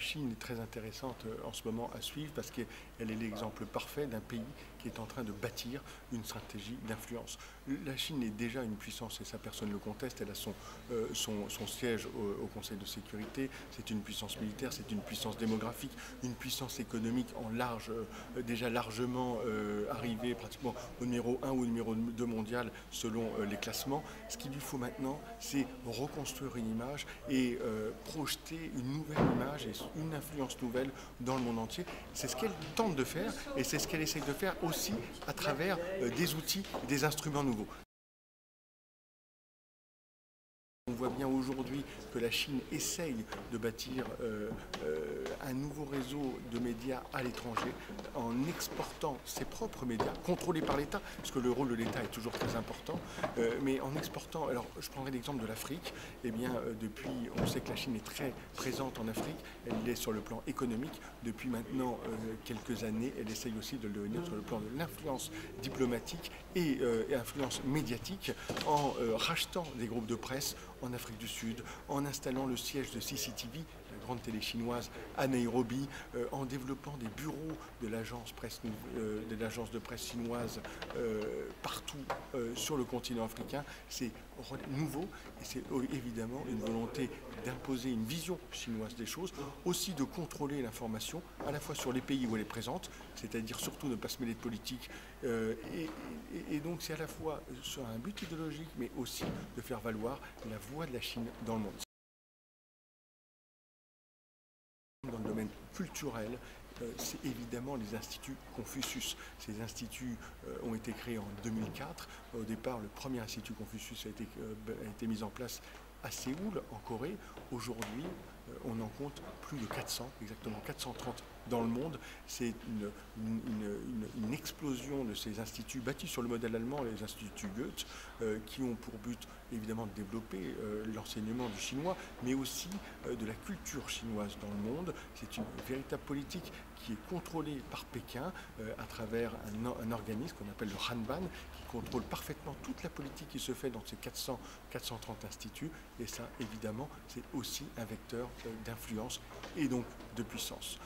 Chine est très intéressante en ce moment à suivre parce qu'elle est l'exemple parfait d'un pays qui est en train de bâtir une stratégie d'influence. La Chine est déjà une puissance et ça personne ne le conteste. Elle a son siège au Conseil de sécurité. C'est une puissance militaire, c'est une puissance démographique, une puissance économique en large, déjà largement arrivée pratiquement au numéro 1 ou au numéro 2 mondial selon les classements. Ce qu'il lui faut maintenant, c'est reconstruire une image et projeter une nouvelle image et une influence nouvelle dans le monde entier. C'est ce qu'elle tente de faire et c'est ce qu'elle essaie de faire aussi à travers des outils, des instruments nouveaux. On voit bien aujourd'hui que la Chine essaye de bâtir un nouveau réseau de médias à l'étranger en exportant ses propres médias, contrôlés par l'État, parce que le rôle de l'État est toujours très important, mais en exportant, alors je prendrai l'exemple de l'Afrique, eh bien depuis, on sait que la Chine est très présente en Afrique, elle l'est sur le plan économique, depuis maintenant quelques années, elle essaye aussi de le devenir sur le plan de l'influence diplomatique et influence médiatique en rachetant des groupes de presse en Afrique du Sud, en installant le siège de CCTV, la grande télé chinoise, à Nairobi, en développant des bureaux de l'agence de presse chinoise partout sur le continent africain. C'est nouveau et c'est évidemment une volonté d'imposer une vision chinoise des choses, aussi de contrôler l'information à la fois sur les pays où elle est présente, c'est-à-dire surtout ne pas se mêler de politique, et donc c'est à la fois sur un but idéologique mais aussi de faire valoir la voix de la Chine dans le monde. Dans le domaine culturel, c'est évidemment les instituts Confucius. Ces instituts ont été créés en 2004. Au départ, le premier institut Confucius a été mis en place à Séoul, en Corée. Aujourd'hui, on en compte plus de 400, exactement 430 dans le monde. C'est une explosion de ces instituts bâtis sur le modèle allemand, les instituts Goethe, qui ont pour but évidemment de développer l'enseignement du chinois, mais aussi de la culture chinoise dans le monde. C'est une véritable politique qui est contrôlée par Pékin à travers un organisme qu'on appelle le Hanban, qui contrôle parfaitement toute la politique qui se fait dans ces 430 instituts. Et ça, évidemment, c'est aussi un vecteur d'influence et donc de puissance.